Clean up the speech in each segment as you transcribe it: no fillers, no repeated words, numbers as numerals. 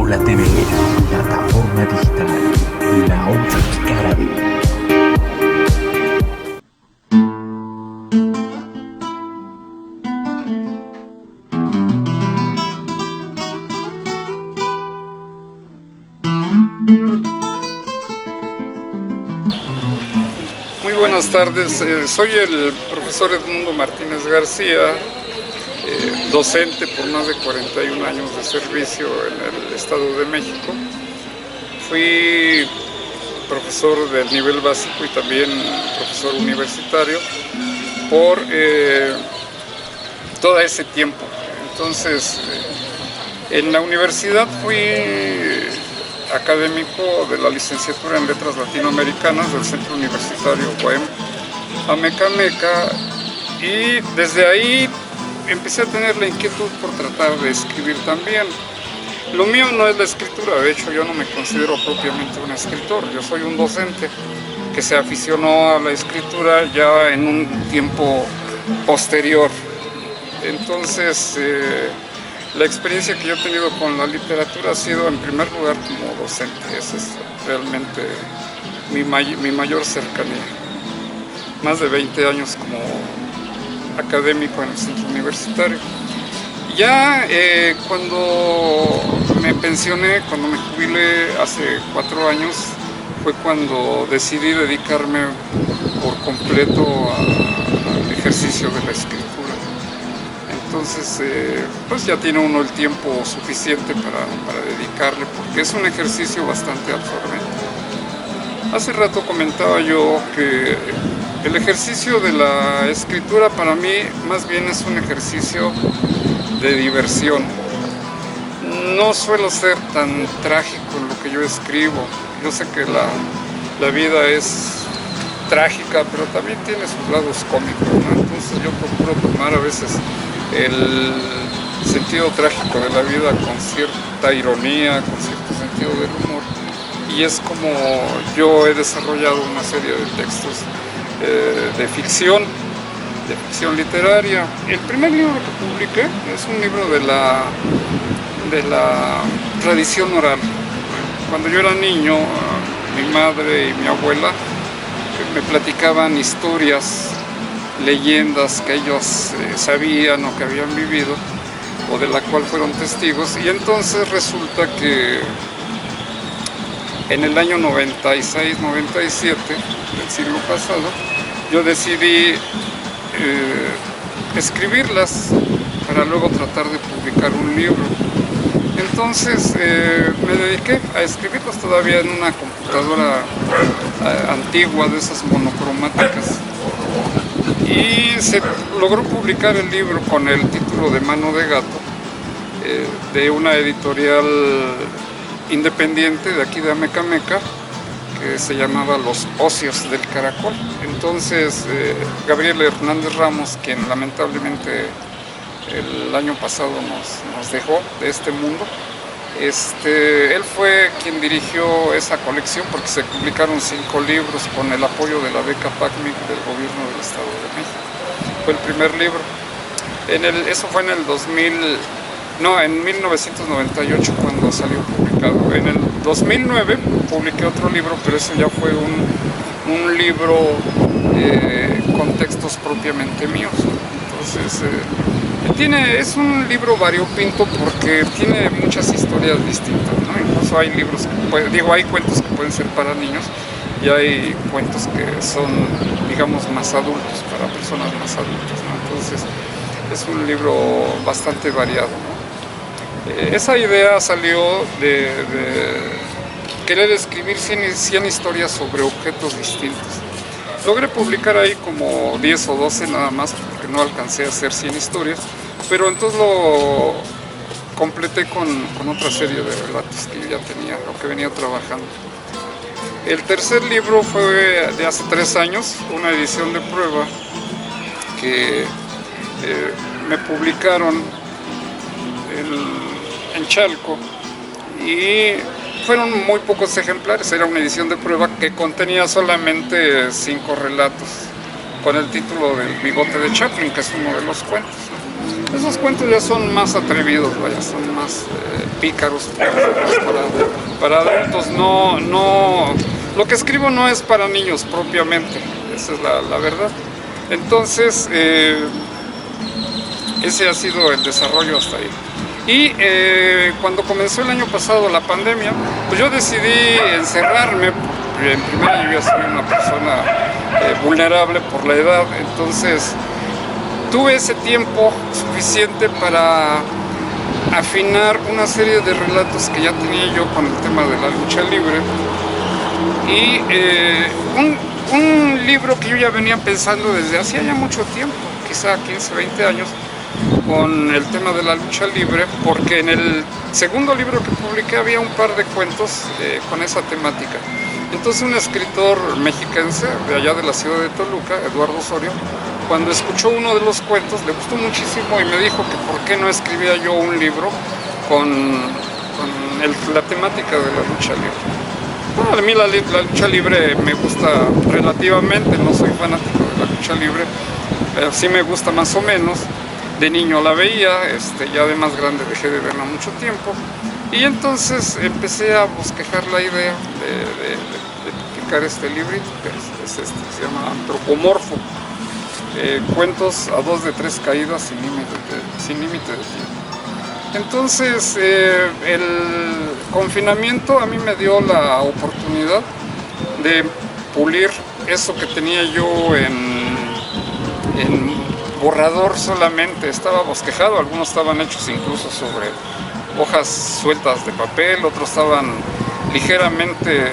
Paula TV, plataforma digital, la otra cara B. Muy buenas tardes, soy el profesor Edmundo Martínez García, docente por más de 41 años de servicio en el Estado de México. Fui profesor del nivel básico y también profesor universitario por todo ese tiempo. Entonces, en la universidad fui académico de la licenciatura en Letras Latinoamericanas del Centro Universitario UAM Amecameca, y desde ahí empecé a tener la inquietud por tratar de escribir también. Lo mío no es la escritura, de hecho yo no me considero propiamente un escritor, yo soy un docente que se aficionó a la escritura ya en un tiempo posterior. Entonces, la experiencia que yo he tenido con la literatura ha sido en primer lugar como docente. Esa es realmente mi mayor cercanía. Más de 20 años como académico en el centro universitario. Ya cuando me pensioné, cuando me jubilé hace 4 años, fue cuando decidí dedicarme por completo al ejercicio de la escritura. Entonces, pues ya tiene uno el tiempo suficiente para dedicarle, porque es un ejercicio bastante absorbente. Hace rato comentaba yo que el ejercicio de la escritura para mí más bien es un ejercicio de diversión. No suelo ser tan trágico en lo que yo escribo. Yo sé que la vida es trágica, pero también tiene sus lados cómicos, ¿no? Entonces yo procuro tomar a veces el sentido trágico de la vida con cierta ironía, con cierto sentido del humor, y es como yo he desarrollado una serie de textos de ficción literaria. El primer libro que publiqué es un libro de la tradición oral. Cuando yo era niño, mi madre y mi abuela me platicaban historias, leyendas que ellos sabían o que habían vivido o de la cual fueron testigos, y entonces resulta que en el año 96-97 del siglo pasado yo decidí escribirlas para luego tratar de publicar un libro. Entonces me dediqué a escribirlas todavía en una computadora antigua de esas monocromáticas, y se logró publicar el libro con el título de Mano de Gato, de una editorial independiente de aquí de Amecameca, que se llamaba Los Ocios del Caracol. Entonces Gabriel Hernández Ramos, quien lamentablemente el año pasado nos dejó de este mundo, él fue quien dirigió esa colección, porque se publicaron 5 libros con el apoyo de la beca PACMIC del gobierno del Estado de México. Fue el primer libro. Eso fue en en 1998 cuando salió publicado. En el 2009 publiqué otro libro, pero eso ya fue un libro con textos propiamente míos. Entonces, es un libro variopinto porque tiene muchas historias distintas, ¿no? Incluso hay libros hay cuentos que pueden ser para niños, y hay cuentos que son, digamos, más adultos, para personas más adultas, ¿no? Entonces es un libro bastante variado, ¿no? Esa idea salió de querer escribir 100 historias sobre objetos distintos. Logré publicar ahí como 10 o 12 nada más, porque no alcancé a hacer 100 historias, pero entonces lo completé con otra serie de relatos que ya tenía o que venía trabajando. El tercer libro fue de hace 3 años, una edición de prueba que me publicaron en Chalco, y fueron muy pocos ejemplares. Era una edición de prueba que contenía solamente 5 relatos con el título del Bigote de Chaplin, que es uno de los cuentos, ¿no? Esos cuentos ya son más atrevidos, vaya, son más pícaros para adultos. Lo que escribo no es para niños propiamente, esa es la verdad. Entonces, ese ha sido el desarrollo hasta ahí. Y cuando comenzó el año pasado la pandemia, pues yo decidí encerrarme. En primera, yo ya soy una persona vulnerable por la edad, entonces tuve ese tiempo suficiente para afinar una serie de relatos que ya tenía yo con el tema de la lucha libre. Y un libro que yo ya venía pensando desde hacía ya mucho tiempo, quizá 15, 20 años, con el tema de la lucha libre, porque en el segundo libro que publiqué había un par de cuentos con esa temática. Entonces un escritor mexiquense de allá de la ciudad de Toluca, Eduardo Osorio, cuando escuchó uno de los cuentos le gustó muchísimo y me dijo que por qué no escribía yo un libro con la temática de la lucha libre. Bueno, a mí la lucha libre me gusta relativamente, no soy fanático de la lucha libre, pero sí me gusta más o menos. De niño la veía, ya de más grande dejé de verla mucho tiempo. Y entonces empecé a bosquejar la idea de publicar este librito, que se llama Antropomorfo. Cuentos a 2 de 3 caídas sin límite de tiempo. Entonces, el confinamiento a mí me dio la oportunidad de pulir eso que tenía yo en borrador solamente. Estaba bosquejado, algunos estaban hechos incluso sobre hojas sueltas de papel, otros estaban ligeramente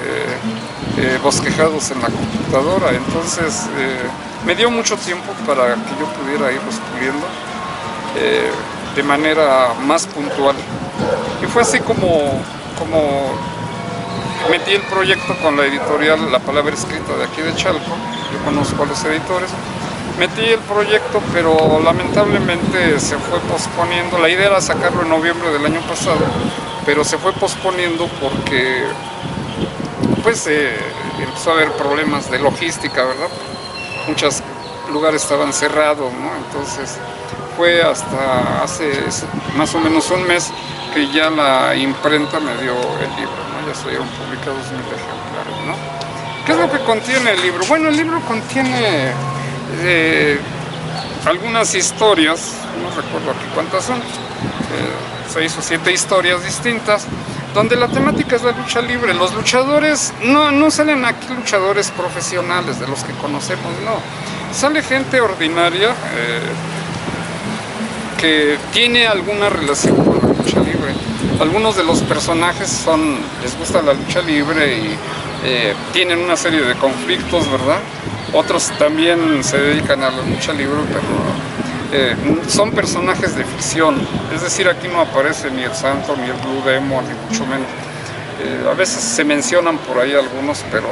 bosquejados en la computadora. Entonces me dio mucho tiempo para que yo pudiera irlos puliendo de manera más puntual. Y fue así como metí el proyecto con la editorial La Palabra Escrita de aquí de Chalco. Yo conozco a los editores. Metí el proyecto, pero lamentablemente se fue posponiendo. La idea era sacarlo en noviembre del año pasado, pero se fue posponiendo porque pues empezó a haber problemas de logística, ¿verdad? Muchos lugares estaban cerrados, ¿no? Entonces fue hasta hace más o menos un mes que ya la imprenta me dio el libro, ¿no? Ya salieron publicados 1000 ejemplares, ¿no? ¿Qué es lo que contiene el libro? Bueno, el libro contiene algunas historias, no recuerdo aquí cuántas son, 6 o 7 historias distintas, donde la temática es la lucha libre. Los luchadores, no salen aquí luchadores profesionales de los que conocemos, no. Sale gente ordinaria que tiene alguna relación con la lucha libre. Algunos de los personajes les gusta la lucha libre y tienen una serie de conflictos, ¿verdad? Otros también se dedican a la lucha libre, pero son personajes de ficción. Es decir, aquí no aparece ni el Santo, ni el Blue Demon, ni mucho menos. A veces se mencionan por ahí algunos, pero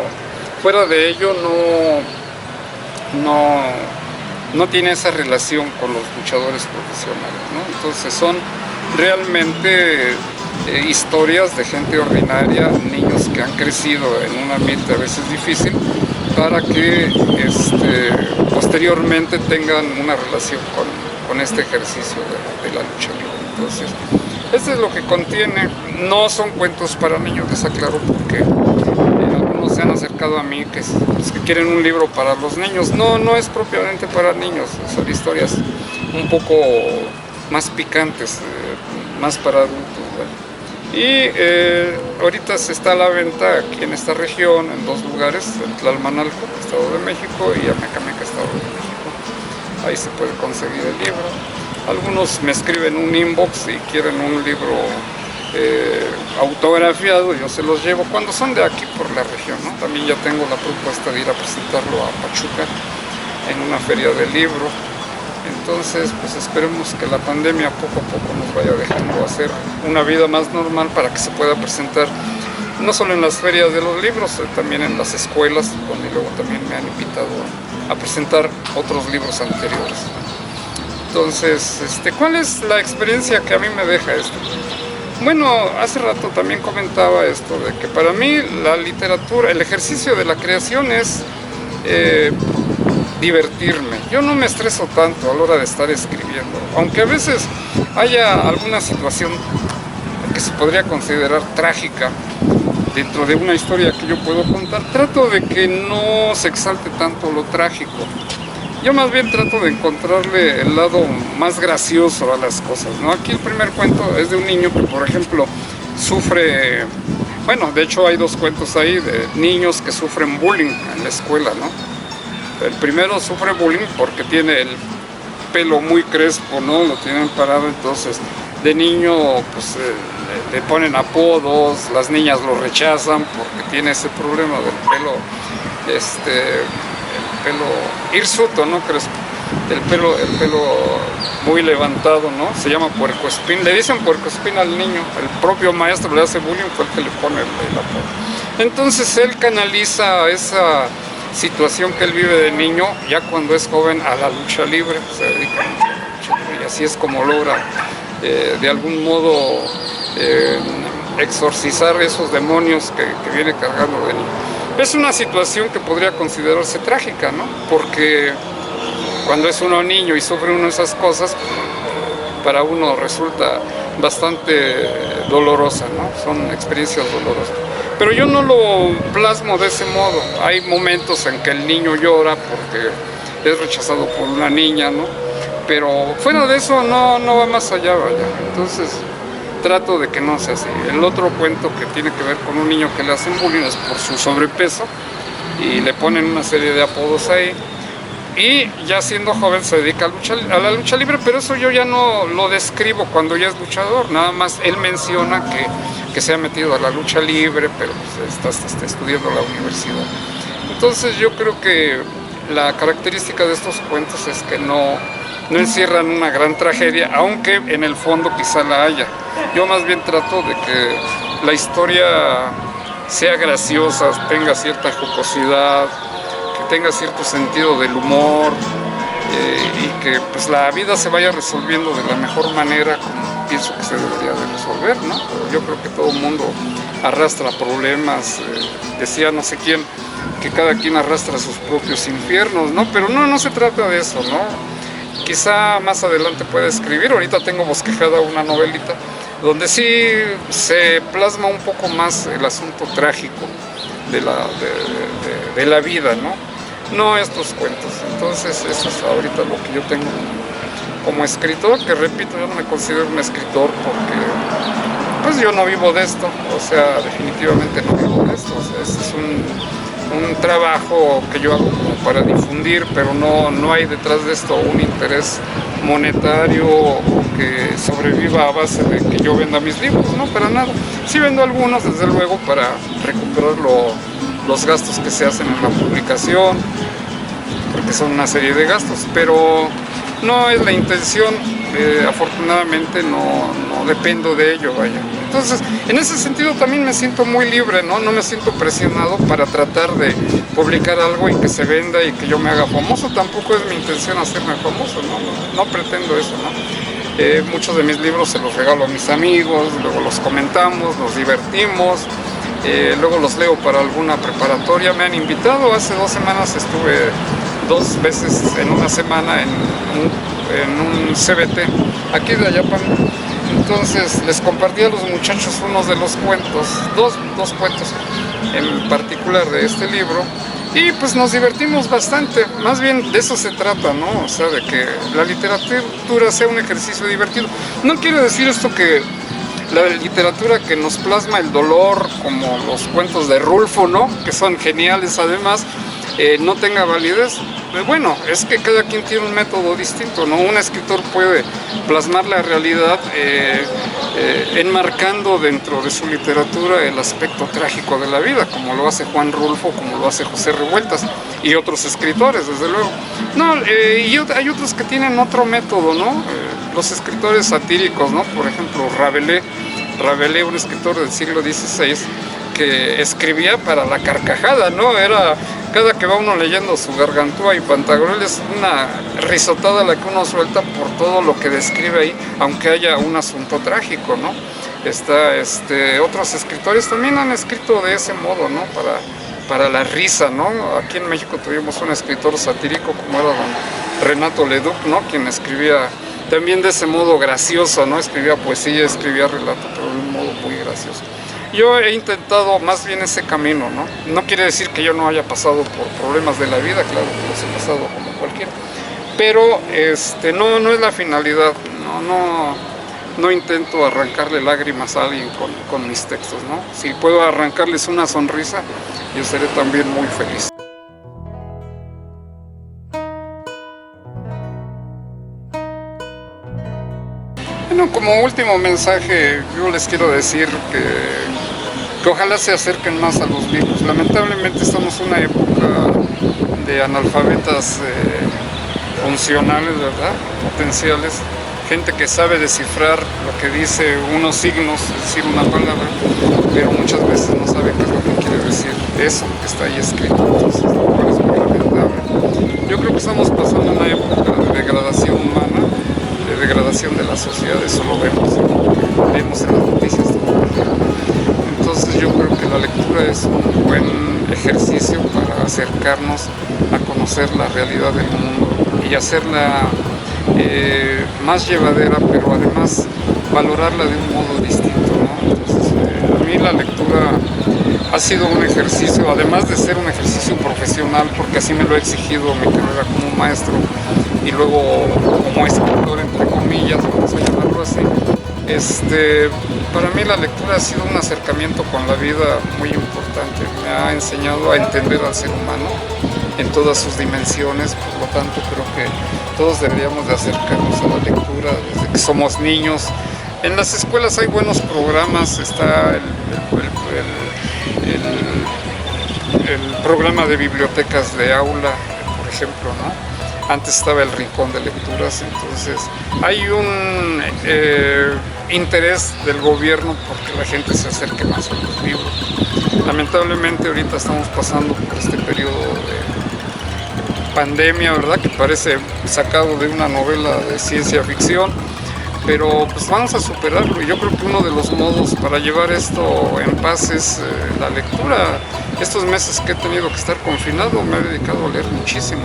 fuera de ello no tiene esa relación con los luchadores profesionales, ¿no? Entonces son realmente historias de gente ordinaria, niños que han crecido en un ambiente a veces difícil, para que posteriormente tengan una relación con este ejercicio de la lucha libre. Entonces, esto es lo que contiene. No son cuentos para niños, les aclaro, porque algunos se han acercado a mí que quieren un libro para los niños. No es propiamente para niños, son historias un poco más picantes, más para adultos, ¿vale? Y ahorita se está a la venta aquí en esta región, en 2 lugares, en Tlalmanalco, Estado de México, y Amecameca, Estado de México. Ahí se puede conseguir el libro. Algunos me escriben un inbox y quieren un libro autografiado, yo se los llevo cuando son de aquí por la región, ¿no? También ya tengo la propuesta de ir a presentarlo a Pachuca en una feria del libro. Entonces, pues esperemos que la pandemia poco a poco nos vaya dejando hacer una vida más normal para que se pueda presentar no solo en las ferias de los libros, también en las escuelas, donde luego también me han invitado a presentar otros libros anteriores. Entonces, ¿cuál es la experiencia que a mí me deja esto? Bueno, hace rato también comentaba esto, de que para mí la literatura, el ejercicio de la creación es divertirme. Yo no me estreso tanto a la hora de estar escribiendo, aunque a veces haya alguna situación que se podría considerar trágica dentro de una historia que yo puedo contar, trato de que no se exalte tanto lo trágico. Yo más bien trato de encontrarle el lado más gracioso a las cosas, ¿no? Aquí el primer cuento es de un niño que, por ejemplo, sufre, bueno, de hecho hay 2 cuentos ahí de niños que sufren bullying en la escuela, ¿no? El primero sufre bullying porque tiene el pelo muy crespo, ¿no? Lo tienen parado, entonces de niño pues le ponen apodos, las niñas lo rechazan porque tiene ese problema del pelo, el pelo hirsuto, ¿no? Crespo, el pelo muy levantado, ¿no? Se llama puercoespín, le dicen puercoespín al niño, el propio maestro le hace bullying, fue el que le pone el apodo. Entonces él canaliza esa situación que él vive de niño, ya cuando es joven, a la lucha libre, se dedica a la lucha libre, y así es como logra de algún modo exorcizar esos demonios que viene cargando de niño. Es una situación que podría considerarse trágica, ¿no? Porque cuando es uno niño y sufre uno esas cosas, para uno resulta bastante dolorosa, ¿no? Son experiencias dolorosas. Pero yo no lo plasmo de ese modo. Hay momentos en que el niño llora porque es rechazado por una niña, ¿no? Pero fuera de eso no va más allá, vaya. Entonces trato de que no sea así. El otro cuento que tiene que ver con un niño que le hacen bullying es por su sobrepeso y le ponen una serie de apodos ahí. Y ya siendo joven se dedica a la lucha libre, pero eso yo ya no lo describo cuando ya es luchador. Nada más él menciona que se ha metido a la lucha libre, pero pues está estudiando la universidad. Entonces yo creo que la característica de estos cuentos es que no encierran una gran tragedia, aunque en el fondo quizá la haya. Yo más bien trato de que la historia sea graciosa, tenga cierta jocosidad, que tenga cierto sentido del humor, y que pues la vida se vaya resolviendo de la mejor manera como pienso que se debería de resolver, ¿no? Yo creo que todo el mundo arrastra problemas, decía no sé quién, que cada quien arrastra sus propios infiernos, ¿no? Pero no se trata de eso, ¿no? Quizá más adelante pueda escribir, ahorita tengo bosquejada una novelita donde sí se plasma un poco más el asunto trágico de la vida, no estos cuentos. Entonces eso es ahorita lo que yo tengo como escritor, que repito, yo no me considero un escritor porque pues yo no vivo de esto, o sea, definitivamente no vivo de esto, o sea, este es un trabajo que yo hago como para difundir, pero no hay detrás de esto un interés monetario o que sobreviva a base de que yo venda mis libros, no, para nada. Sí vendo algunos, desde luego, para recuperar los gastos que se hacen en la publicación, porque son una serie de gastos, pero no es la intención, afortunadamente no dependo de ello, vaya. Entonces, en ese sentido también me siento muy libre, no me siento presionado para tratar de publicar algo y que se venda y que yo me haga famoso. Tampoco es mi intención hacerme famoso, no pretendo eso, ¿no? Muchos de mis libros se los regalo a mis amigos, luego los comentamos, nos divertimos, luego los leo para alguna preparatoria. Me han invitado, hace 2 semanas estuve 2 veces en una semana en un CBT aquí de Ayapán. Entonces les compartí a los muchachos unos de los cuentos, dos cuentos en particular de este libro, y pues nos divertimos bastante. Más bien de eso se trata, ¿no? O sea, de que la literatura sea un ejercicio divertido. No quiere decir esto que la literatura que nos plasma el dolor, como los cuentos de Rulfo, ¿no? Que son geniales además, no tenga validez. Bueno, es que cada quien tiene un método distinto, ¿no? Un escritor puede plasmar la realidad enmarcando dentro de su literatura el aspecto trágico de la vida, como lo hace Juan Rulfo, como lo hace José Revueltas y otros escritores, desde luego. Y hay otros que tienen otro método, ¿no? Los escritores satíricos, ¿no? Por ejemplo, Rabelais, un escritor del siglo XVI, que escribía para la carcajada, ¿no? Era, cada que va uno leyendo su Gargantúa y Pantagruel, es una risotada la que uno suelta por todo lo que describe ahí, aunque haya un asunto trágico, ¿no? Otros escritores también han escrito de ese modo, ¿no? para la risa, ¿no? Aquí en México tuvimos un escritor satírico como era don Renato Leduc, ¿no? Quien escribía también de ese modo gracioso, ¿no? Escribía poesía, escribía relato, pero de un modo muy gracioso. Yo he intentado más bien ese camino, ¿no? No quiere decir que yo no haya pasado por problemas de la vida, claro que los he pasado como cualquiera, pero no es la finalidad, no intento arrancarle lágrimas a alguien con mis textos, ¿no? Si puedo arrancarles una sonrisa, yo seré también muy feliz. Bueno, como último mensaje, yo les quiero decir que ojalá se acerquen más a los libros. Lamentablemente estamos en una época de analfabetas funcionales, ¿verdad? Potenciales. Gente que sabe descifrar lo que dice unos signos, es decir, una palabra, pero muchas veces no sabe qué es lo que quiere decir eso que está ahí escrito. Entonces, lo cual es muy lamentable. Yo creo que estamos pasando una época de degradación humana, de degradación de la sociedad, eso lo vemos en las noticias todo el día. Entonces yo creo que la lectura es un buen ejercicio para acercarnos a conocer la realidad del mundo y hacerla más llevadera, pero además valorarla de un modo distinto, ¿no? Entonces, a mí la lectura ha sido un ejercicio, además de ser un ejercicio profesional, porque así me lo ha exigido mi carrera como maestro y luego como escritor, entre comillas, vamos a llamarlo así. Para mí la lectura ha sido un acercamiento con la vida muy importante. Me ha enseñado a entender al ser humano en todas sus dimensiones, por lo tanto creo que todos deberíamos de acercarnos a la lectura desde que somos niños. En las escuelas hay buenos programas, está el programa de bibliotecas de aula, por ejemplo, ¿no? Antes estaba el rincón de lecturas, entonces hay un interés del gobierno porque la gente se acerque más a los libros. Lamentablemente ahorita estamos pasando por este periodo de pandemia, ¿verdad? Que parece sacado de una novela de ciencia ficción, pero pues vamos a superarlo y yo creo que uno de los modos para llevar esto en paz es la lectura. Estos meses que he tenido que estar confinado me he dedicado a leer muchísimo,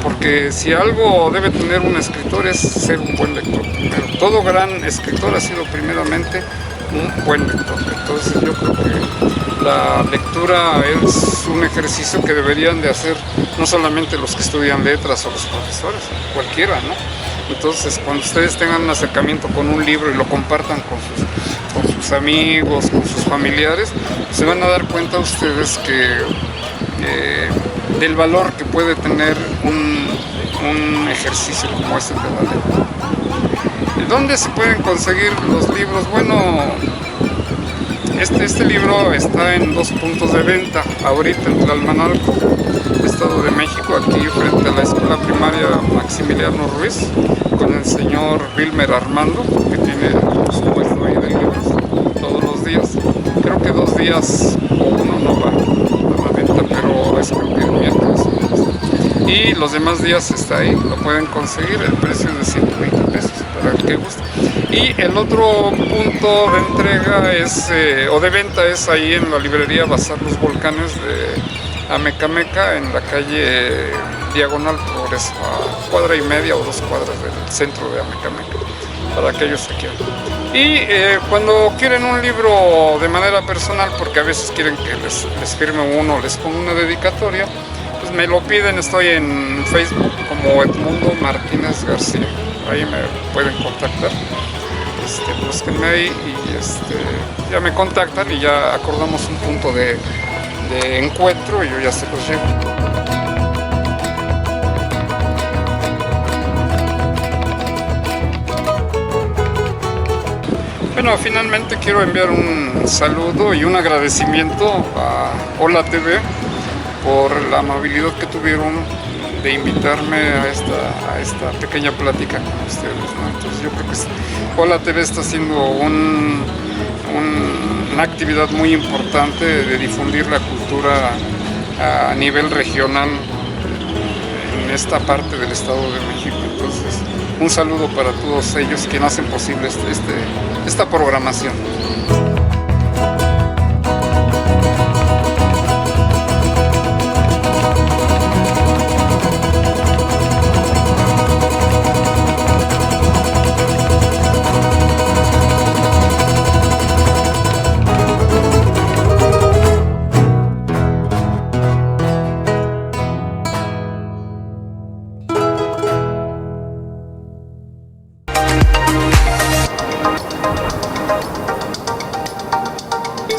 porque si algo debe tener un escritor es ser un buen lector. Pero todo gran escritor ha sido primeramente un buen lector. Entonces yo creo que la lectura es un ejercicio que deberían de hacer no solamente los que estudian letras o los profesores, cualquiera, ¿no? Entonces cuando ustedes tengan un acercamiento con un libro y lo compartan con sus amigos, con sus familiares, se van a dar cuenta ustedes del valor que puede tener un ejercicio como este de la lectura. ¿Dónde se pueden conseguir los libros? Bueno, este libro está en 2 puntos de venta, ahorita en Tlalmanalco, Estado de México, aquí frente a la escuela primaria Maximiliano Ruiz, con el señor Wilmer Armando, que tiene su puesto ahí de libros todos los días. Creo que 2 días o uno no va a la venta, pero es creo que el miércoles. Y los demás días está ahí, lo pueden conseguir, el precio es de 120 pesos para el que guste. Y el otro punto de entrega o de venta es ahí en la librería Bazar Los Volcanes de Amecameca, en la calle Diagonal Progreso, a 1,5 cuadras o 2 cuadras del centro de Amecameca, para aquellos que quieran. Y cuando quieren un libro de manera personal, porque a veces quieren que les firme uno, les ponga una dedicatoria, pues me lo piden. Estoy en Facebook como Edmundo Martínez García, ahí me pueden contactar. Búsquenme ahí y ya me contactan y ya acordamos un punto de encuentro y yo ya se los llevo. Bueno, finalmente quiero enviar un saludo y un agradecimiento a Hola TV por la amabilidad que tuvieron de invitarme a esta pequeña plática con ustedes, ¿no? Entonces yo creo que Hola TV está haciendo una actividad muy importante de difundir la cultura a nivel regional en esta parte del Estado de México. Entonces, un saludo para todos ellos quienes hacen posible esta programación.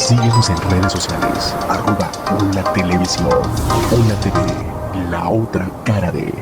Síguenos en redes sociales, @Hola Televisión, Hola TV, la otra cara de